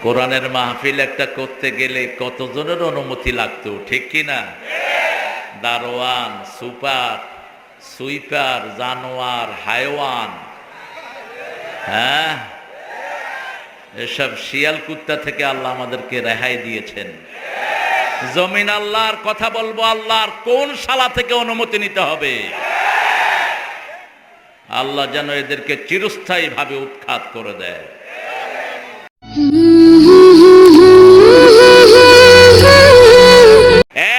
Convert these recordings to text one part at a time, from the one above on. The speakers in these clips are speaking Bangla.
কোরআনের মাহফিল একটা করতে গেলে কতজনের অনুমতি লাগতো, ঠিক কি না? দারোয়ান, সুপার, সুইপার, জানোয়ার, হায়ওয়ান, হ্যাঁ, এসব শিয়াল কুত্তা থেকে আল্লাহ আমাদেরকে রেহাই দিয়েছেন। জমিন আল্লাহর, কথা বলবো আল্লাহর, কোন শালা থেকে অনুমতি নিতে হবে? আল্লাহ যেন এদেরকে চিরস্থায়ী ভাবে উৎখাত করে দেয়।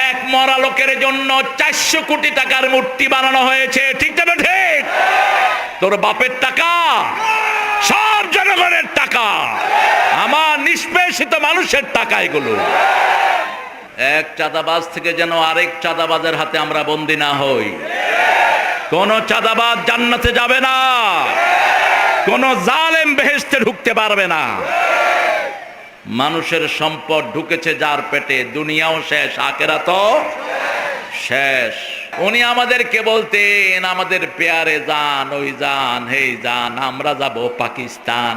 এক মরা লোকের জন্য 400 কোটি টাকার মূর্তি বানানো হয়েছে, ঠিক না? ঠিক। তোর বাপের টাকা, সব জনগণের টাকা, আমার নিষ্পেষিত মানুষের টাকা এগুলো। এক চাঁদাবাজ থেকে যেন আরেক চাঁদাবাজের হাতে আমরা বন্দী না হই। কোন চাঁদাবাজ জান্নাতে যাবে না, কোন জালেম বেহেশতে ঢুকতে পারবে না। মানুষের সম্পদ ঢুকেছে যার পেটে, দুনিয়াও শেষ, আখিরাতও শেষ। উনি আমাদেরকে বলতেন, আমাদের পেয়ারে যান, ওই যান, হেই যান, আমরা যাব পাকিস্তান।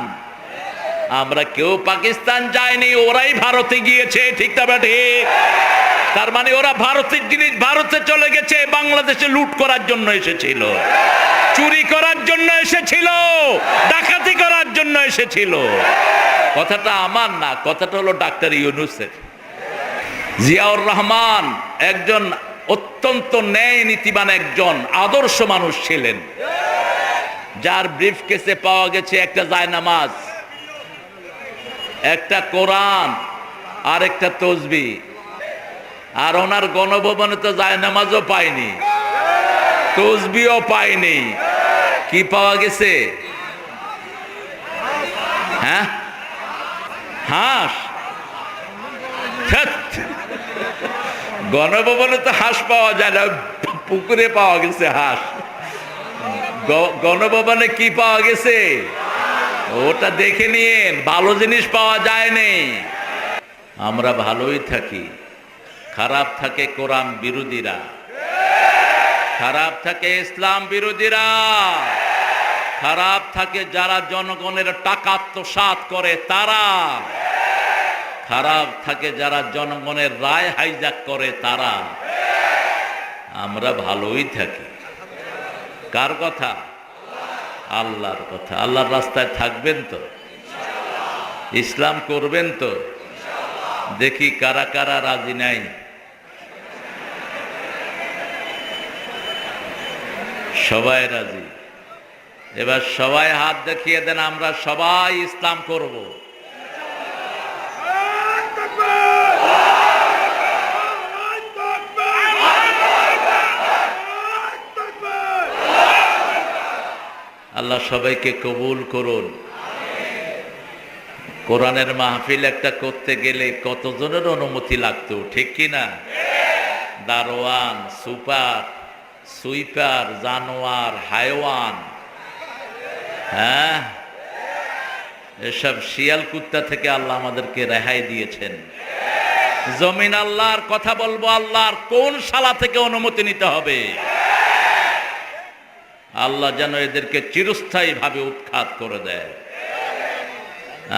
আমরা কেউ পাকিস্তান যায়নি, ওরাই ভারতে গিয়েছে, ঠিক না ঠিক? তার মানে ওরা ভারতের জিনিস ভারতে চলে গেছে, বাংলাদেশে লুট করার জন্য এসেছিল, চুরি করার জন্য এসেছিল, ডাকাতি করার জন্য এসেছিল। কথাটা আমার না, কথাটা হলো ডাক্তার ইউনূসের। জিয়াউর রহমান একজন অত্যন্ত ন্যায় নীতিবান, একজন আদর্শ মানুষ ছিলেন, যার ব্রিফকেসে পাওয়া গেছে একটা জায়নামাজ, একটা কোরআন আর একটা তসবিহ। আর ওনার গণভবনে তো জায়নামাজও পায়নি, তসবিহও পায়নি। কি পাওয়া গেছে? হ্যাঁ, হাঁস। গণভবনে তো হাঁস পাওয়া যায় না, পুকুরে পাওয়া গেছে হাঁস। গণভবনে কি পাওয়া গেছে ওটা দেখে নিন, ভালো জিনিস পাওয়া যায়নি। আমরা ভালোই থাকি, খারাপ থাকে কোরআন বিরোধীরা, খারাপ থাকে ইসলাম বিরোধীরা, খারাপ থাকে যারা জনগণের টাকা আত্মসাৎ করে তারা, খারাপ থাকে যারা জনগণের রায় হাইজ্যাক করে তারা। আমরা ভালোই থাকি। কার কথা? আল্লাহর কথা। আল্লাহর রাস্তায় থাকবেন তো, ইসলাম করবেন তো? দেখি কারা কারা রাজি নাই। সবাই রাজি? এবার সবাই হাত দেখিয়ে দেন, আমরা সবাই ইসলাম করব। আল্লাহ সবাইকে কবুল করুন। কোরআনের মাহফিল একটা করতে গেলে কতজনের অনুমতি লাগতো, ঠিক কি না? দারোয়ান, সুপার, সুইপার, জানোয়ার, হায়ওয়ান, হ্যাঁ, এসব শিয়াল কুত্তা থেকে আল্লাহ আমাদেরকে রেহাই দিয়েছেন। জমিন আল্লাহর, কথা বলবো আল্লাহর, কোন শালা থেকে অনুমতি নিতে হবে? আল্লাহ যেন এদেরকে চিরস্থায়ী ভাবে উৎখাত করে দেয়।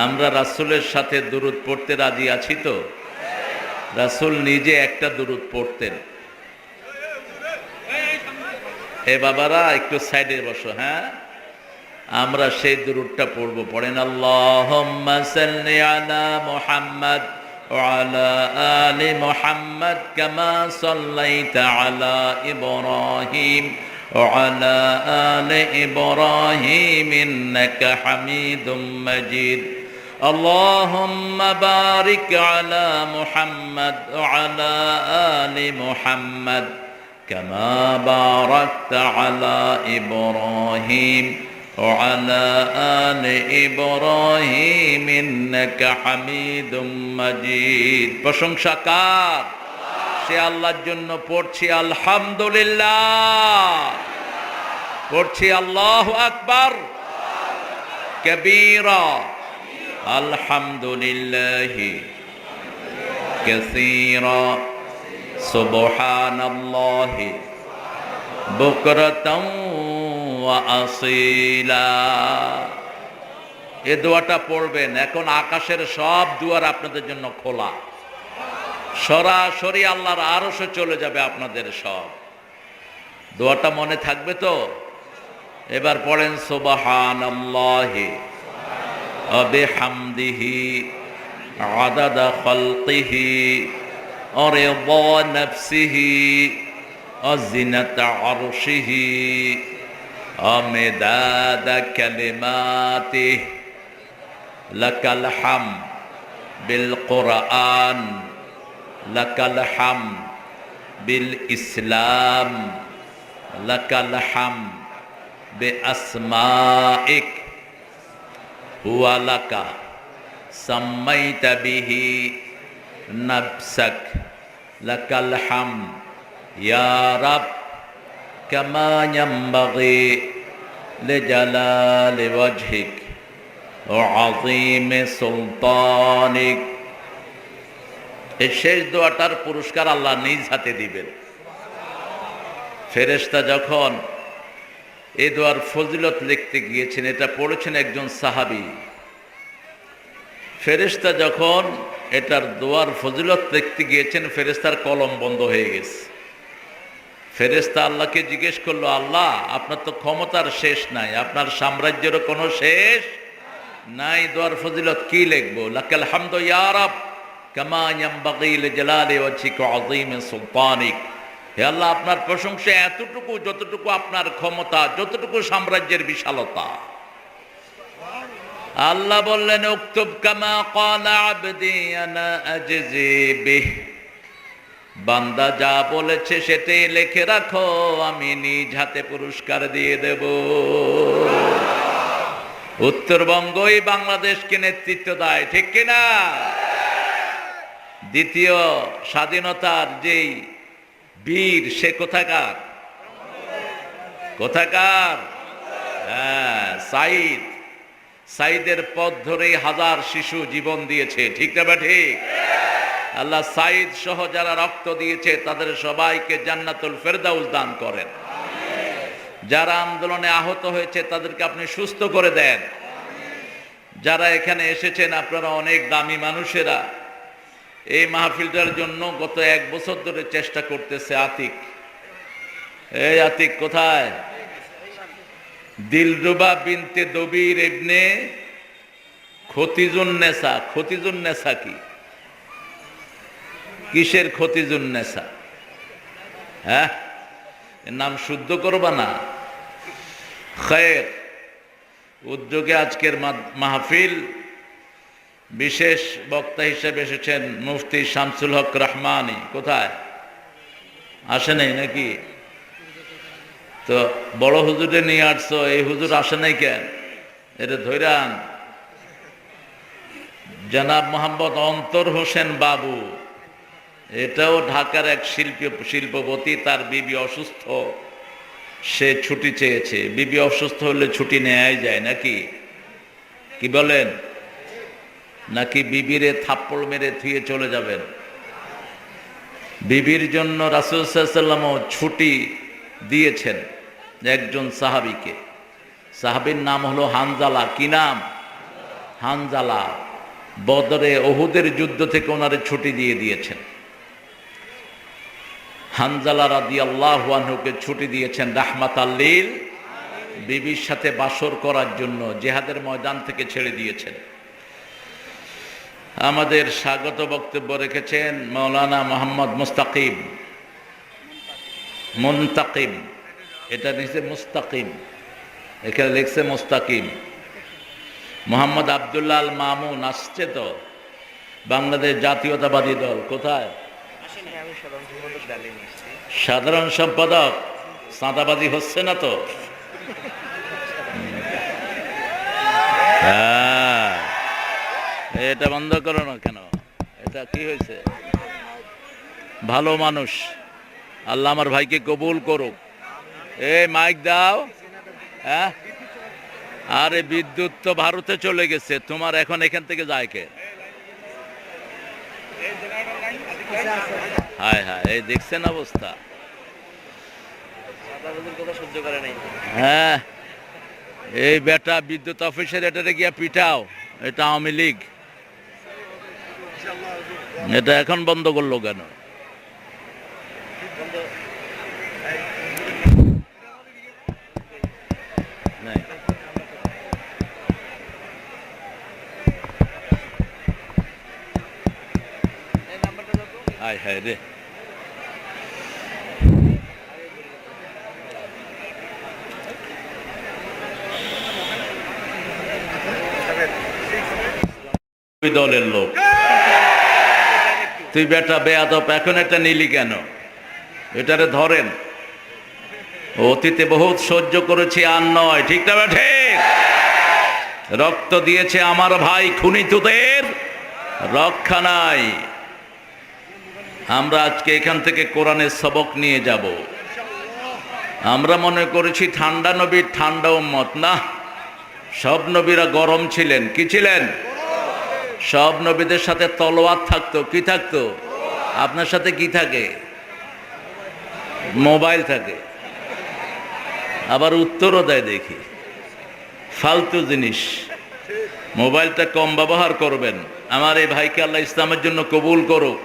আমরা রাসূলের সাথে দুরূদ পড়তে রাজি আছি তো? রাসূল নিজে একটা দুরূদ পড়তেন। এ বাবারা একটু সাইডে বসো, হ্যাঁ, আমরা সেই দুরূদটা পড়বো। পড়েন, আল্লাহুম্মা সাল্লি আলা মুহাম্মাদ ওয়া আলা আলি মুহাম্মাদ কামা সাল্লাইতা আলা ইব্রাহিম وعلى آل إبراهيم إنك حميد مجيد اللهم بارك على محمد وعلى آل محمد كما باركت على إبراهيم وعلى آل إبراهيم إنك حميد مجيد। প্রশংসা কার? সে আল্লাহর জন্য পড়ছি আলহামদুলিল্লাহ, পড়ছি আল্লাহু আকবার কবীরা, আলহামদুলিল্লাহি কাসীরা, সুবহানাল্লাহি বুকরাতাও ওয়া আসীলা। এ দোয়াটা পড়বেন। এখন আকাশের সব দুয়ার আপনাদের জন্য খোলা, সরাসরি আল্লাহর আরশে চলে যাবে আপনাদের সব। দোয়াটা মনে থাকবে তো? এবার পড়েন সুবহানাল্লাহি ওয়া বিহামদিহি আদাদা খালকিহি ওয়া রিদা নাফসিহি ওয়া জিনাতা আরশিহি ওয়া মিদাদা কালিমাতিহি লাকাল হামদ বিল কুরআন লাকাল হামদ বিল ইসলাম লাকাল হামদ বিআসমাইক হুয়া লাকা সাম্মাইতা বিহি নাফসাক লাকাল হামদ ইয়া রাব কামা ইয়ানবাগি লিজালালি ওয়াজহিক ওয়া আযীমি সুলতানিক। এই শেষ দোয়াটার পুরস্কার আল্লাহ নিজ হাতে দিবেন। ফেরেশতা যখন এই দোয়ার ফজিলত লিখতে গিয়েছেন, এটা পড়েছেন একজন সাহাবী। ফেরেশতা যখন এটার দোয়ার ফজিলত লিখতে গিয়েছেন, ফেরেশতার কলম বন্ধ হয়ে গেছে। ফেরেশতা আল্লাহকে জিজ্ঞেস করলো, আল্লাহ আপনার তো ক্ষমতার শেষ নাই, আপনার সাম্রাজ্যেরও কোনো শেষ নাই, দোয়ার ফজিলত কি লিখবো? লাকাল হামদু ইয়া রাব কামা ইয়ানবাগি লিজালালি ওয়াজহিকা ওয়া আযীমি সুলতানিক। হে আল্লাহ, আপনার প্রশংসা এতটুকু যতটুকু আপনার ক্ষমতা, যতটুকু সাম্রাজ্যের বিশালতা। আল্লাহ বললেন, উকতুব কামা ক্বালা আবদি আনা আজজি বিহ। বান্দা যা বলেছে সেটাই লিখে রাখো, আমি নিজ হাতে পুরস্কার দিয়ে দেব। উত্তরবঙ্গই বাংলাদেশকে নেতৃত্ব দেয়, ঠিক কিনা? দ্বিতীয় স্বাধীনতার যেই বীর, সে কোথাকার? কোথাকার? হ্যাঁ, সাইদ। সাইদের পথ ধরেই হাজার শিশু জীবন দিয়েছে, ঠিক না বা ঠিক? আল্লাহ সাইদ সহ যারা রক্ত দিয়েছে তাদের সবাইকে জান্নাতুল ফেরদাউস দান করেন। যারা আন্দোলনে আহত হয়েছে তাদেরকে আপনি সুস্থ করে দেন। যারা এখানে এসেছেন, আপনারা অনেক দামি মানুষেরা, এই মাহফিলটার জন্য গত 1 বছর ধরে চেষ্টা করতেছে আতিক। এই আতিক কোথায়? দিলরুবা বিনতে দবির ইবনে খতিজুন নেসা। খতিজুন নেসা কি? কিসের খতিজুন নেসা? হ্যাঁ, এর নাম শুদ্ধ করবা না। খায়ের উদ্যোগে আজকের মাহফিল, বিশেষ বক্তা হিসেবে এসেছেন মুফতি শামসুল হক রহমানী। কোথায়? আসে নাই নাকি? তো বড় হুজুরে নিয়ে আসছো, এই হুজুর আসে নাই কেন? এটা ধৈরান। জনাব মোহাম্মদ অন্তর হোসেন বাবু, এটাও ঢাকার এক শিল্পপতি, তার বিবি অসুস্থ, সে ছুটি চেয়েছে। বিবি অসুস্থ হলে ছুটি নেওয়াই যায় নাকি? কি বলেন? নাকি বিবিরে থাপ্পড় মেরে থুয়ে চলে যাবেন? বিবির জন্য রাসূল সাল্লাল্লাহু আলাইহি ওয়াসাল্লাম ছুটি দিয়েছেন একজন সাহাবীকে। সাহাবীর নাম হলো হানজালা। কি নাম? হানজালা। বদরে, উহুদের যুদ্ধ থেকে ওনারে ছুটি দিয়ে দিয়েছেন। হানজালা রাদিয়াল্লাহু আনহুকে ছুটি দিয়েছেন রাহমাতাল লিল বিবির সাথে বাসর করার জন্য, জিহাদের ময়দান থেকে ছেড়ে দিয়েছেন। আমাদের স্বাগত বক্তব্য রেখেছেন মাওলানা মোহাম্মদ মুস্তাকিম। মুনতাকিম, এটা লিখছে মুস্তাকিম, এখানে লিখছে মুস্তাকিম। মোহাম্মদ আব্দুল্লাহ আল মামুন আসছে তো, বাংলাদেশ জাতীয়তাবাদী দল। কোথায়? সাধারণ সম্পাদক। চাঁদাবাজি হচ্ছে না তো? হ্যাঁ, এটা বন্ধ করো না কেন? এটা কি হয়েছে? ভালো মানুষ, আল্লাহ আমার ভাইকে কবুল করুক। মাইক দাও। হ্যাঁ, আরে বিদ্যুৎ তো ভারতে চলে গেছে, তোমার এখন এখান থেকে যায় কে? হায় হায়, এই দেখছেন অবস্থা? হ্যাঁ, এই বেটা বিদ্যুৎ অফিসের এটারে গিয়া পিটাও, এটা আওয়ামী লীগ। এটা এখন বন্ধ করলো কেন? নাই। হায় হায় রে, দলের লোক তুই বেটা বেয়াদব, এখন এটা নিলি কেন? এটারে ধরেন। অতীতে বহুত সহ্য করেছি, আর নয়। ঠিক না বেঠে? রক্ত দিয়েছে আমার ভাই, খুনিতুদের রক্ষা নাই। আমরা আজকে এখান থেকে কোরআনের সবক নিয়ে যাব। আমরা মনে করেছি ঠান্ডা নবীর ঠান্ডা উম্মত, না। সব নবীরা গরম ছিলেন। কি ছিলেন? সব নবীদের সাথে তলোয়ার থাকতো। কি থাকতো? আপনার সাথে কি থাকে? মোবাইল থাকে। আবার উত্তরও দেয় দেখি, ফালতু জিনিস। মোবাইলটা কম ব্যবহার করবেন। আমার এই ভাইকে আল্লাহ ইসলামের জন্য কবুল করুক।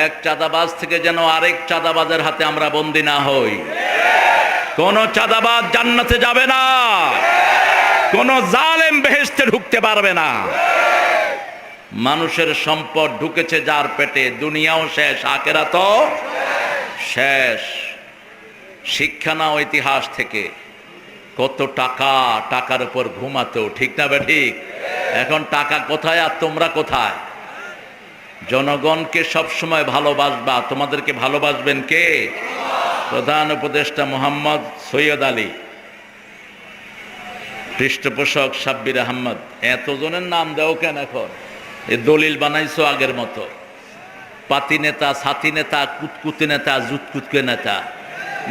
এক চাঁদাবাজ থেকে যেন আরেক চাঁদাবাজের হাতে আমরা বন্দী না হই। কোন চাঁদাবাজ জান্নাতে যাবে না, কোন জালেম বেহেশতে ঢুকতে পারবে না। মানুষের সম্পদ ঢুকেছে যার পেটে, দুনিয়াও শেষ, আখিরাতও শেষ। শিক্ষা নাও ইতিহাস থেকে। কত টাকা, টাকার উপর ঘুমাতো। ঠিক না ঠিক? এখন টাকা কোথায় আর তোমরা কোথায়? জনগণকে সবসময় ভালোবাসবা। তোমাদেরকে ভালোবাসবেন কে? প্রধান উপদেষ্টা মোহাম্মদ সৈয়দ আলী, পৃষ্ঠপোষক সাব্বির আহমদ। এতজনের নাম দেও কেন এখন? এ দলিল বানাইছো আগের মতো। পাতি নেতা, সাথী নেতা, কুতকুতি নেতা, জুতকুতকে নেতা।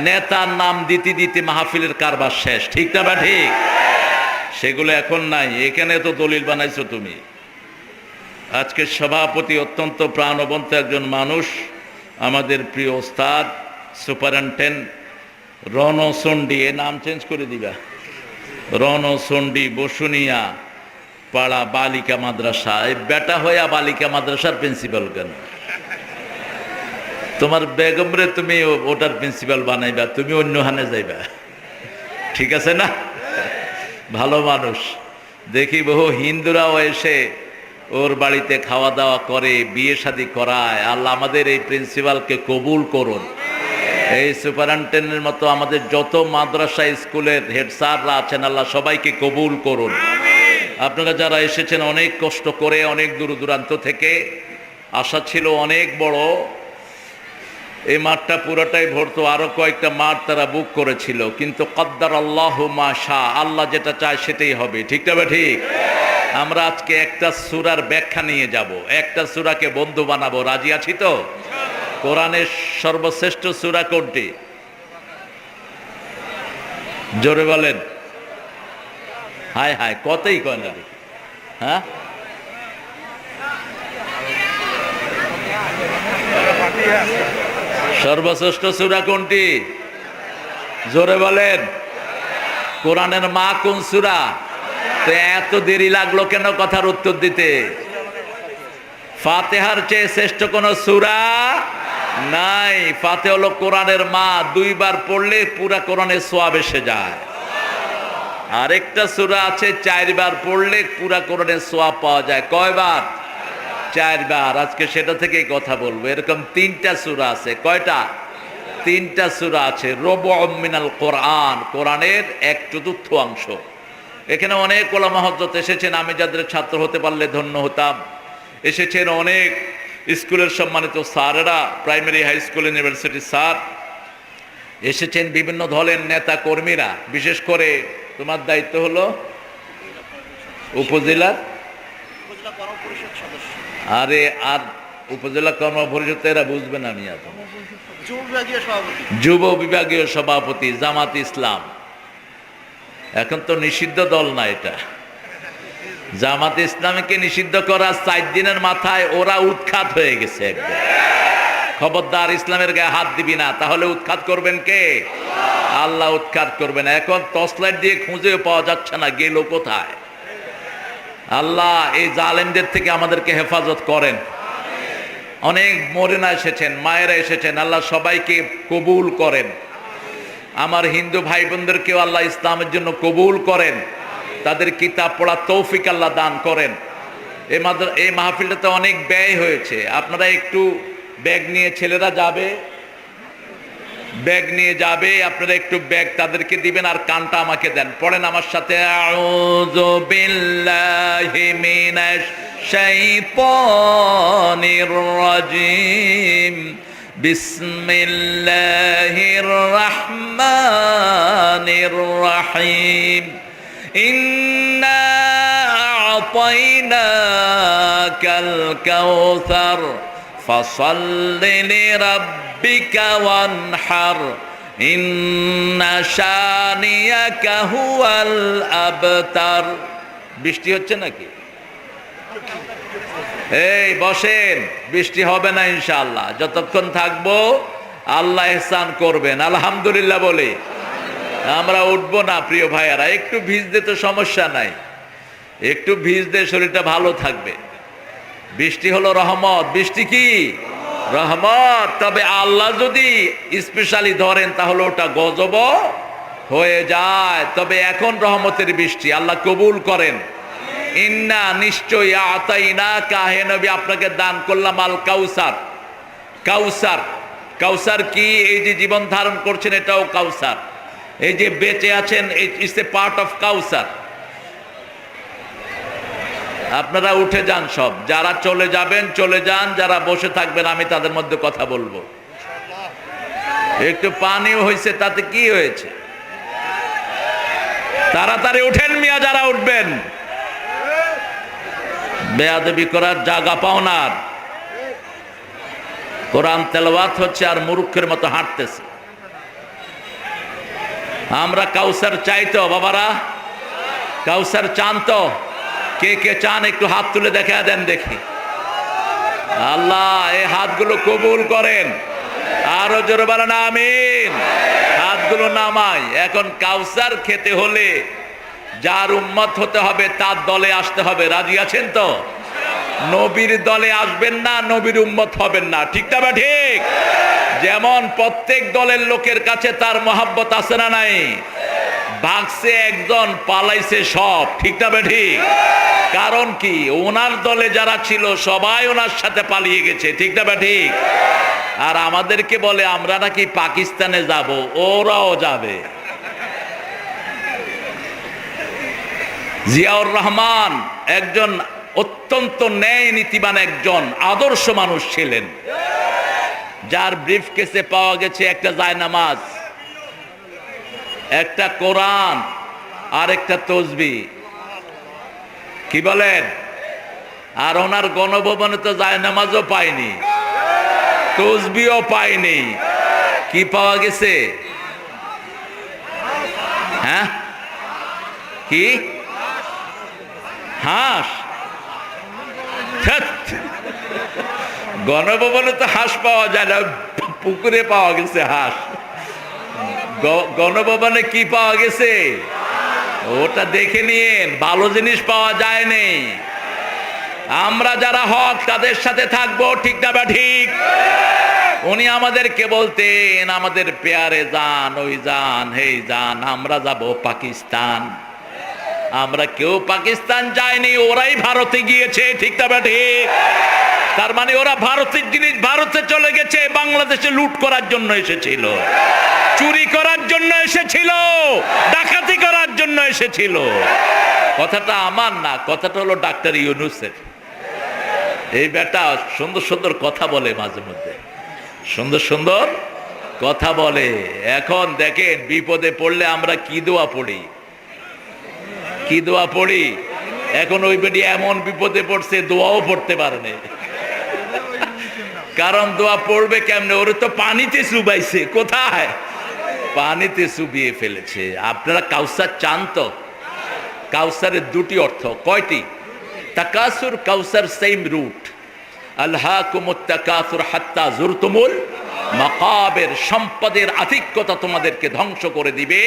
নেতার নাম দিতে দিতে মাহফিলের কারবার শেষ। ঠিক না বা ঠিক? সেগুলো এখন নাই। এখানে তো দলিল বানাইছো তুমি। আজকে সভাপতি অত্যন্ত প্রাণবন্ত একজন মানুষ, আমাদের প্রিয় ওস্তাদ সুপারিনটেন্ডেন্ট রণচণ্ডী। এ নাম চেঞ্জ করে দিবা, রণচণ্ডী বসুনিয়া পাড়া বালিকা মাদ্রাসা। এই বেটা হইয়া বালিকা মাদ্রাসার প্রিন্সিপাল কেন? তোমার বেগমরে তুমি ওটার প্রিন্সিপাল বানাইবা, তুমি অন্য হানে যাইবা। ঠিক আছে না? ভালো মানুষ। দেখি বহু হিন্দুরাও এসে ওর বাড়িতে খাওয়া দাওয়া করে, বিয়ে শাদী করায়। আল্লাহ আমাদের এই প্রিন্সিপালকে কবুল করুন। এই সুপারিনটেন্ডেন্টের মতো আমাদের যত মাদ্রাসা স্কুলের হেড স্যাররা আছেন, আল্লাহ সবাইকে কবুল করুন। আপনারা যারা এসেছেন অনেক কষ্ট করে, অনেক দূর দূরান্ত থেকে, আশা ছিল অনেক বড়। এই মাঠটা পুরোটাই ভরতো। আরো কয়েকটা মাঠ তারা বুক করেছিল, কিন্তু কদ্দার আল্লাহ মা শাহ, আল্লাহ যেটা চায় সেটাই হবে। ঠিক না ঠিক? আমরা আজকে একটা সূরার ব্যাখ্যা নিয়ে যাব, একটা সূরাকে বন্ধু বানাবো। রাজি আছি তো? কোরআনের সর্বশ্রেষ্ঠ সূরা কোনটি? জোরে বলেন। হায় হায়, কতই কয় না দেখি। হ্যাঁ, সর্বশ্রেষ্ঠ সূরা কোনটি? জোরে বলেন। কোরআনের মা কোন সূরা? তো এত দেরি লাগলো কেন কথার উত্তর দিতে? ফাতিহার চেয়ে শ্রেষ্ঠ কোন সূরা নাই। ফাতিহা হলো কোরআনের মা। দুইবার পড়লে পুরা কোরআনের সওয়াব এসে যায়। আরেকটা সূরা আছে, চারবার পড়লে পুরা কোরআনের সওয়াব পাওয়া যায়। কয়বার? চারবার। আজকে সেটা থেকেই কথা বলবো। এরকম তিনটা সূরা আছে। কয়টা? তিনটা সূরা আছে। রুবুউম মিনাল কোরআন, কোরআনের 1/4 এখানে অনেক ওলামা হযরত এসেছেন। আমি যাদের ছাত্র হতে পারলে ধন্য হতাম। এসেছেন অনেক স্কুলের সম্মানিত স্যারেরা, primary, high school, university sir এসেছেন, বিভিন্ন দলের নেতা কর্মীরা। বিশেষ করে তোমার দায়িত্ব হলো উপজেলার, আরে আর উপজেলা কর্ম পরিষদ এরা বুঝবে না। আমি যুব বিভাগীয় সভাপতি জামাত ইসলাম। এখন তো নিষিদ্ধ দল না এটা। জামাত ইসলামকে নিষিদ্ধ করার 4 দিনের মাথায় ওরা উৎখাত হয়ে গেছে একদম। খবরদার, ইসলামের গায়ে হাত দিবি না, তাহলে উৎখাত করবেন কে? আল্লাহ উৎখাত করবেন। এখন টর্চলাইট দিয়ে খুঁজেও পাওয়া যাচ্ছে না গেল কোথায়। আল্লাহ এই জালেমদের থেকে আমাদেরকে হেফাজত করেন। অনেক মরেনা এসেছেন, মায়েরা এসেছেন, আল্লাহ সবাইকে কবুল করেন। আমার হিন্দু ভাই বোনদেরকেও আল্লাহ ইসলামের জন্য কবুল করেন, তাদের কিতাব পড়ার তৌফিক আল্লাহ দান করেন। এই মাহফিলটাতে অনেক ব্যয় হয়েছে, আপনারা একটু ব্যাগ নিয়ে, ছেলেরা যাবে, ব্যাগ নিয়ে যাবে, আপনারা একটু ব্যাগ তাদেরকে দিবেন আর কানটা আমাকে দেন। পড়েন আমার সাথে, আউযু বিল্লাহি মিনাশ শাইতানির রাজিম, বিসমিল্লাহির রাহমানির রাহিম, ইন্না আ'তাইনাকাল কাউসার ফাসাল্লি লিরাব্বিকা ওয়ানহার, ইন্না শানিয়াকা হুয়াল আবতার। বৃষ্টি হচ্ছে নাকি? এই বসেন, বৃষ্টি হবে না ইনশাআল্লাহ। যতক্ষণ থাকবো আল্লাহ ইহসান করবেন, আলহামদুলিল্লাহ বলে। আমরা উঠবো না প্রিয় ভাইয়ারা, একটু ভিজতে তো সমস্যা নাই, একটু ভিজতে শরীরটা ভালো থাকবে। বৃষ্টি হলো রহমত। বৃষ্টি কি? রহমত। তবে আল্লাহ যদি স্পেশালি ধরেন তাহলে ওটা গজব হয়ে যায়। তবে এখন রহমতের বৃষ্টি, আল্লাহ কবুল করেন। ইন্না নিশ্চয়ই আতাইনাকা, হে নবী আপনাকে দান করলাম আল কাউসার। কাউসার, কাউসার কি? এই যে জীবন ধারণ করছেন এটাও কাউসার, এই যে বেঁচে আছেন ইটস এ পার্ট অফ কাউসার। আপনারা উঠে যান সব, যারা চলে যাবেন চলে যান, যারা বসে থাকবেন আমি তাদের মধ্যে কথা বলবো। একটু পানিও হয়েছে, তাতে কি হয়েছে? তাড়াতাড়ি উঠেন মিয়া, যারা উঠবেন। বেয়াদবি করার জায়গা পাও না। কোরআন তেলাওয়াত হচ্ছে আর মূর্খের মতো হাঁটতেছে। আমরা কাউসার চাই তো বাবারা? কাউসার চান তো? কে কে চান একটু হাত তুলে দেখা দেন দেখি। আল্লাহ এই হাতগুলো কবুল করেন। আরো জোরে বলেন আমিন। হাতগুলো নামাই। এখন কাউসার খেতে হলে যার উম্মত হতে হবে তার দলে আসতে হবে। রাজি আছেন তো? নবীর দলে আসবেন না, নবীর উম্মত হবেন না। ঠিক না বা ঠিক? যেমন প্রত্যেক দলের লোকের কাছে তার মহাব্বত আছে না নাই? ভাগছে একজন, পালাইছে সব। ঠিক না বা ঠিক? কারণ কি? ওনার দলে যারা ছিল সবাই ওনার সাথে পালিয়ে গেছে। ঠিক না বা ঠিক? আর আমাদেরকে বলে আমরা নাকি পাকিস্তানে যাব, ওরাও যাবে। জিয়াউর রহমান একজন অত্যন্ত ন্যায় নীতিবান একজন আদর্শ মানুষ ছিলেন, যার ব্রিফকেসে পাওয়া গেছে একটা জায়নামাজ, একটা কোরআন আর একটা তসবিহ। কি বলেন? আর ওনার গণভবনে তো জায়নামাজও পায়নি, তসবিহও পায়নি। কি পাওয়া গেছে? হ্যাঁ, কি? হাঁস। গণভবনে তো হাঁস পাওয়া যায় না, পুকুরে পাওয়া গেছে হাঁস। গণভবনে কি পাওয়া গেছে ওটা দেখে নিন, ভালো জিনিস পাওয়া যায়নি। আমরা যারা হক তাদের সাথে থাকবো। ঠিক না বা ঠিক? উনি আমাদেরকে বলতেন আমাদের পেয়ারে যান, ওই যান, হেই যান, আমরা যাব পাকিস্তান। আমরা কেউ পাকিস্তান যায়নি, ওরাই ভারতে গিয়েছে। ঠিক না বা ঠিক? তার মানে ওরা ভারতের জিনিস ভারতে চলে গেছে, বাংলাদেশে লুট করার জন্য এসেছিল, চুরি করার জন্য এসেছিল, ডাকাতি করার জন্য এসেছিল। কথাটা আমার না, কথাটা হলো ডাক্তার ইউনূসের। এই বেটা সুন্দর সুন্দর কথা বলে, মাঝে মধ্যে সুন্দর সুন্দর কথা বলে। এখন দেখেন বিপদে পড়লে আমরা কি দোয়া পড়ি, কি দোয়া পড়ি। এখন ওই বেটি এমন বিপদে পড়ছে দোয়াও পড়তে পারেনি। কারণ দোয়া পড়বে কেমনে? ওরে তো পানিতে চুবাইছে। কোথায়? পানিতে চুবিয়ে ফেলেছে। আপনারা কাউসার চান তো? কাউসারের দুটি অর্থ। কয়টি? তাকাসুর, কাউসার সেম রুট। আল্লাহকুমুত তাকাসুর হাত্তা যুরতুমুল মাকাবের সম্পদের আধিক্যতা তোমাদেরকে ধ্বংস করে দিবে,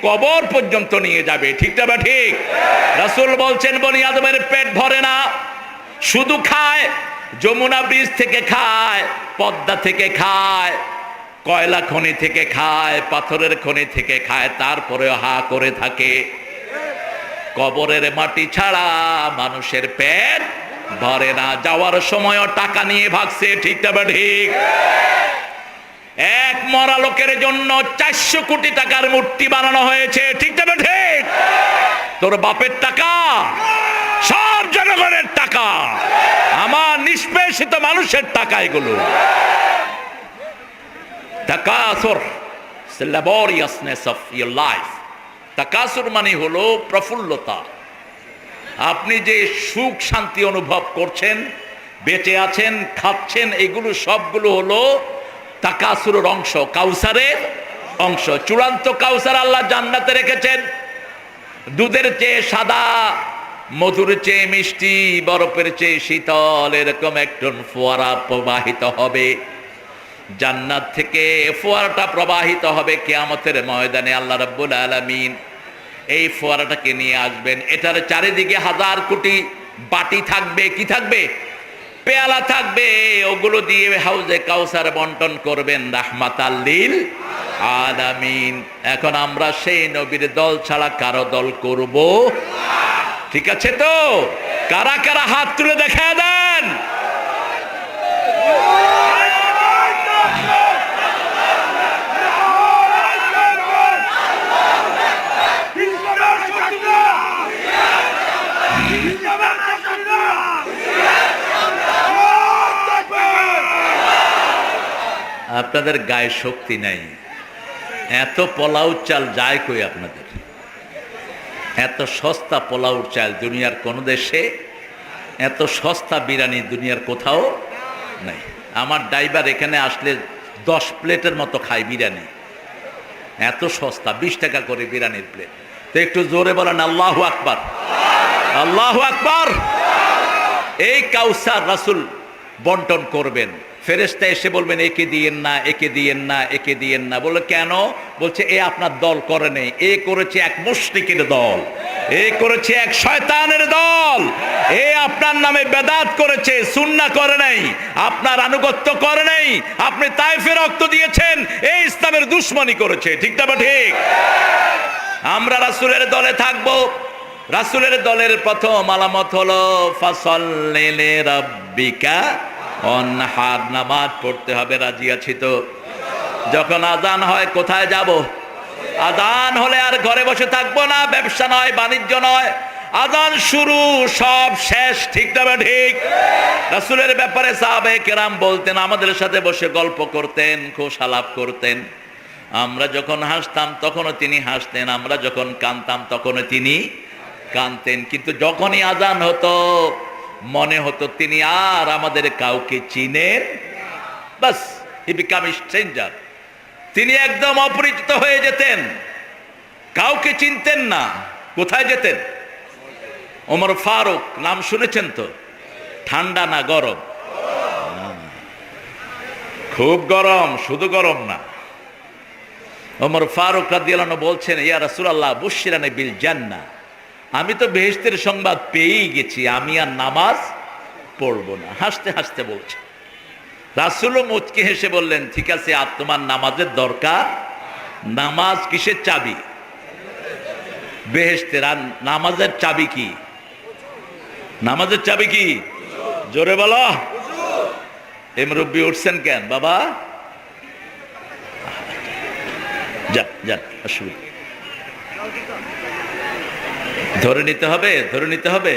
কবর পর্যন্ত নিয়ে যাবে। ঠিক না বা ঠিক? রাসূল বলছেন বনি আদমের পেট ভরে না, শুধু খায় যমুনা ব্রিজ থেকে খায়, পদ্মা থেকে খায়, কয়লা খনি থেকে খায়, পাথরের খনি থেকে খায়, তারপরেও হা করে থাকে। কবরের মাটি ছাড়া মানুষের পেট ভরে না। যাওয়ার সময়ও টাকা নিয়ে ভাগছে। ঠিক না বা ঠিক? এক মরা লোকের জন্য 400 কোটি টাকার মূর্তি বানানো হয়েছে। ঠিক না বা ঠিক? তোর বাপের টাকা, সব জনগণের টাকা, আমার নিষ্পেষিত মানুষের টাকা এগুলো। তাকাসুর, laboriousness of your life. তাকাসুর মানে হলো প্রফুল্লতা। আপনি যে সুখ শান্তি অনুভব করছেন, বেঁচে আছেন, খাচ্ছেন, এগুলো সবগুলো হলো তাকাসুরের অংশ, কাউসারের অংশ। চূড়ান্ত কাউসার আল্লাহ জান্নাতে রেখেছেন। দুধের চেয়ে সাদা, মধুর চেয়ে মিষ্টি, বরফের চেয়ে শীতল, এরকম একজন ফোয়ারা প্রবাহিত হবে জান্নাত থেকে। ফোয়ারাটা প্রবাহিত হবে কিয়ামতের ময়দানে। আল্লাহ রাব্বুল আলামিন এই ফোয়ারাটাকে নিয়ে আসবেন। এটার চারিদিকে 1000 কোটি বাটি থাকবে। কি থাকবে? পেয়ালা থাকবে। ওগুলো দিয়ে হাউজে কাউসার বন্টন করবেন রাহমাতাল লিল আলামিন। এখন আমরা সেই নবীর দল ছাড়া কারো দল করব? ঠিক আছে তো? কারা কারা হাত তুলে দেখা দেন? আপনাদের গায়ে শক্তি নাই, এত পোলাও চাল যায় কই আপনাদের? এত সস্তা পোলাও চাল দুনিয়ার কোন দেশে, এত সস্তা বিরিয়ানি দুনিয়ার কোথাও নাই। আমার ড্রাইভার এখানে আসলে 10 প্লেটের মতো খায় বিরিয়ানি, এত সস্তা, 20 টাকা করে বিরিয়ানির প্লেট। তো একটু জোরে বলেন আল্লাহু আকবার, আল্লাহু আকবার। এই কাউসার রাসূল বন্টন করবেন। ফেরেশতা এসে বলবেন একে দিয়েন না, একে দিয়েন না, একে দিয়েন না। বলে কেন? বলছে এ আপনার দল করে নেই, এ করেছে এক মুশরিকের দল, এ করেছে এক শয়তানের দল, এ আপনার নামে বেদাত করেছে, সুন্নাহ করে নাই, আপনার আনুগত্য করে নাই, আপনি তায়েফে রক্ত দিয়েছেন, এই ইসলামের দুশমনি করেছে। ঠিক না বা ঠিক? আমরা রাসূলের দলে থাকবো। রাসূলের দলের প্রথম আলামত হলো ফাসাল্লি লিরাব্বিকা অনহার, নামাজ পড়তে হবে। রাজি আছি তো? যখন আজান হয় কোথায় যাব? আজান হলে আর ঘরে বসে থাকবো না। ব্যবসা নয়, বাণিজ্য নয়, আজান শুরু, সব শেষ। ঠিক না বা ঠিক? রাসূলের ব্যাপারে সাহাবায়ে কেরাম বলতেন, আমাদের সাথে বসে গল্প করতেন, খোশালাপ করতেন। আমরা যখন হাসতাম তখনও তিনি হাসতেন, আমরা যখন কাঁদতাম তখনও তিনি কাঁদতেন। কিন্তু যখনই আজান হতো মনে হতো তিনি আর আমাদের কাউকে চিনেন। বাস, হি বিকাম স্ট্রেঞ্জার। তিনি একদম অপরিচিত হয়ে যেতেন, কাউকে চিনতেন না। কোথায় যেতেন? ওমর ফারুক নাম শুনেছেন তো? ঠান্ডা না গরম? খুব গরম, শুধু গরম না। ওমর ফারুক রাদিয়াল্লাহু আনহু বলছেন, ইয়া রাসূলুল্লাহ বুশশিরানি বিল জান্নাহ, আমি তো বেহেশতের সংবাদ পেয়েই গেছি, আমি আর নামাজ পড়ব না। হাসতে হাসতে বলছে। রাসূলও মুচকি হেসে বললেন, ঠিক আছে, আর তোমার নামাজের দরকার? নামাজ কিসের চাবি? বেহেশতের। আর নামাজের চাবি কি? নামাজের চাবি কি? জোরে বলো। এই মুরব্বি উঠছেন কেন বাবা? যান যান, অসুবিধা। ধরে নিতে হবে, ধরে নিতে হবে।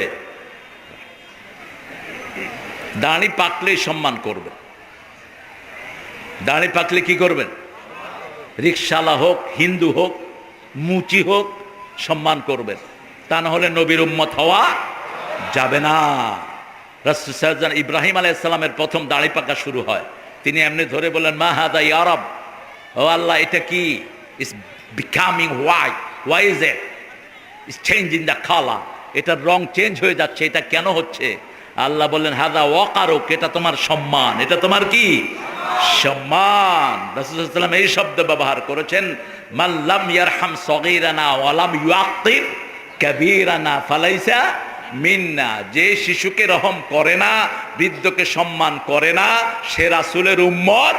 দাড়ি পাকলেই সম্মান করবেন। দাড়ি পাকলে কি করবেন? রিকশালা হোক, হিন্দু হোক, মুচি হোক, সম্মান করবেন। তা না হলে নবীর উম্মত হওয়া যাবে না। রাসূল সাল্লাল্লাহু আলাইহি ইব্রাহিম আলাইহিস সালামের প্রথম দাড়ি পাকা শুরু হয়। তিনি এমনি ধরে বললেন, মা হাদা ইয়া রাব, ও আল্লাহ এটা কি? It's becoming white, why is it? It's change in the colour, এটার রং চেঞ্জ হয়ে যাচ্ছে, এটা কেন হচ্ছে? আল্লাহ বললেন, হাদা ওয়াকারুক, এটা তোমার সম্মান, এটা তোমার কি সম্মান। রাসূল সাল্লাল্লাহু আলাইহি ওয়াসাল্লাম এই শব্দ ব্যবহার করেছেন, মান লাম ইয়ারহাম সগীরানা ওয়া লাম ইউআক্কির কাবীরানা ফালাইসা মিন্না। যে শিশুকে রহম করে না, বৃদ্ধকে সম্মান করে না, সে রাসূলের উম্মত।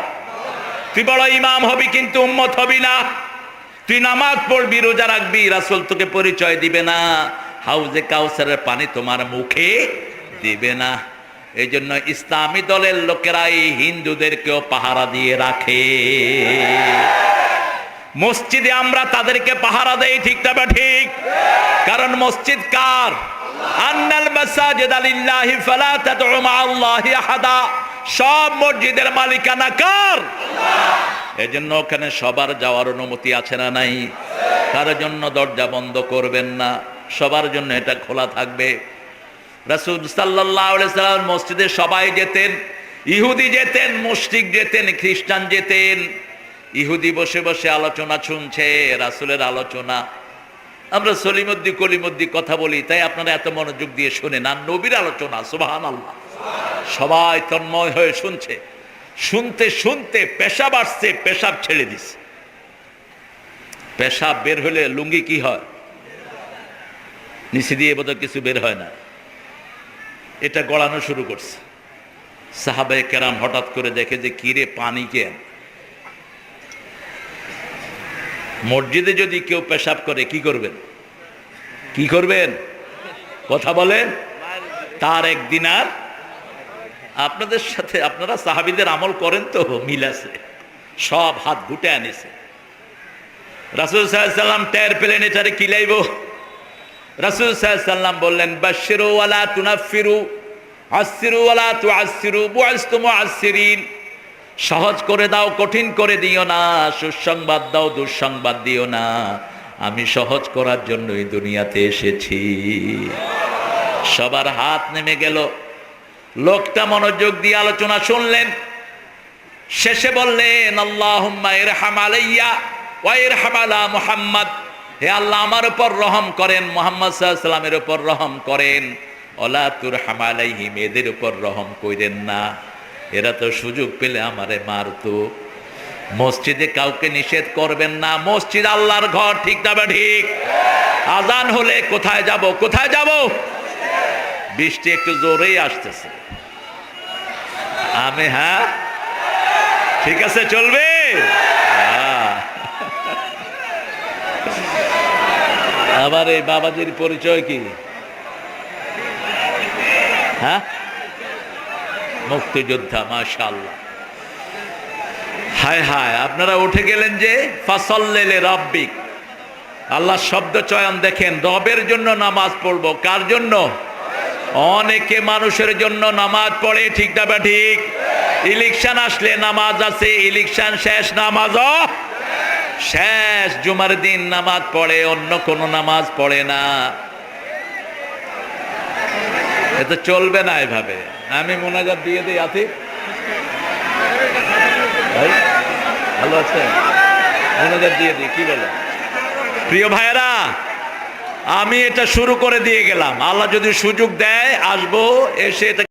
তুই বড় ইমাম হবি কিন্তু উম্মত হবি না। তুই নামাজ পড়বি, রোজা রাখবি, রাসূল তোকে পরিচয় দিবে না, হাউজে কাউসারের পানি তোমার মুখে দিবে না। এই জন্য ইসলামী দলের লোকেরা এই হিন্দুদেরকেও পাহারা দিয়ে রাখে। মসজিদে আমরা তাদেরকে পাহারা দেই, ঠিক না ঠিক? কারণ মসজিদ কার? আন্নাল মাসাজিদ লিল্লাহি ফালা তাদউ মাআল্লাহি আহাদা। সব মসজিদের মালিকানা কার? এজন্য ওখানে সবার যাওয়ার অনুমতি আছে না নাই? কারোর জন্য দরজা বন্ধ করবেন না, সবার জন্য এটা খোলা থাকবে। রাসূল সাল্লাল্লাহু আলাইহি সাল্লাম মসজিদে সবাই যেতেন, ইহুদি যেতেন, মুশরিক যেতেন, খ্রিস্টান যেতেন। ইহুদি বসে বসে আলোচনা শুনছে, রাসূলের আলোচনা। আমরা সলিমুদ্দি কলিমুদ্দি কথা বলি, তাই আপনারা এত মনোযোগ দিয়ে শুনেন। আর নবীর আলোচনা, সুবহানাল্লাহ, সবাই তন্ময় হয়ে শুনছে। শুনতে শুনতে পেশাব আসছে, পেশাব ছেড়ে দিছে। পেশাব বের হলে লুঙ্গি কি হয়? নিচে দিয়ে বোধহয় কিছু বের হয় না, এটা গড়ানো শুরু করছে। সাহাবায়ে কেরাম হঠাৎ করে দেখে যে কিরে, পানি কেন? মসজিদে যদি কেউ পেশাব করে কি করবেন? কি করবেন? কথা বলেন। তার একদিন আর আপনাদের সাথে, আপনারা সাহাবীদের আমল করেন তো, মিল আছে। সব হাত ঘুটে আনিছে। রাসূল সাল্লাল্লাহু আলাইহি ওয়াসাল্লাম টের পেলেন এটারে কি লাইব। রাসূল সাল্লাল্লাহু আলাইহি ওয়াসাল্লাম বললেন, বাশশিরু ওয়ালা তুনাফিরু, আসসিরু ওয়ালা তুআসসিরু, বুইসতু মুআসসিরিন। সহজ করে দাও, কঠিন করে দিও না। সুসংবাদ দাও, দুঃসংবাদ দিও না। আমি সহজ করার জন্যই দুনিয়াতে এসেছি। সবার হাত নেমে গেল। লোকটা মনোযোগ দিয়ে আলোচনা শুনলেন। শেষে বললেন, আল্লাহুম্মা ইরহাম আলাইয়া ওয়া ইরহাম আলা মুহাম্মদ। হে আল্লাহ, আমার উপর রহম করেন, মুহাম্মদ সাল্লাল্লাহু আলাইহি ওয়াসাল্লামের উপর রহম করেন। ওয়ালা তুরহাম আলাইহিম, এদের উপর রহম কইরেন না, এরা তো সুযোগ পেলে আমারে মারতো। মসজিদে কাউকে নিষেধ করবেন না, মসজিদ আল্লাহর ঘর, ঠিক না ঠিক? আজান হলে কোথায় যাব? কোথায় যাব? বৃষ্টি একটু জোরেই আসতেছে। আমি, হ্যাঁ ঠিক আছে, চলবে। আবার এই বাবাজির পরিচয় কি? হ্যাঁ, মুক্তিযোদ্ধা, মাশাআল্লাহ। হায় হায়, আপনারা উঠে গেলেন যে ফাসাল্লি লিরাব্বিক। আল্লাহ শব্দ চয়ন দেখেন, রবের জন্য নামাজ পড়বো। কার জন্য? অনেকে মানুষের জন্য নামাজ পড়ে, ঠিক না ঠিক? ইলেকশন আসলে নামাজ আছে, ইলেকশন শেষ নামাজও শেষ। জুমার দিন নামাজ পড়ে, অন্য কোনো নামাজ পড়ে না। এটা চলবে না এভাবে। আমি মোনাজাত দিয়ে দিই। আতিক ভাই ভালো আছে? মোনাজাত দিয়ে দিই, কি বলে? প্রিয় ভাইয়েরা, আমি এটা শুরু করে দিয়ে গেলাম। আল্লাহ যদি সুযোগ দেয় আসবো, এসে এটা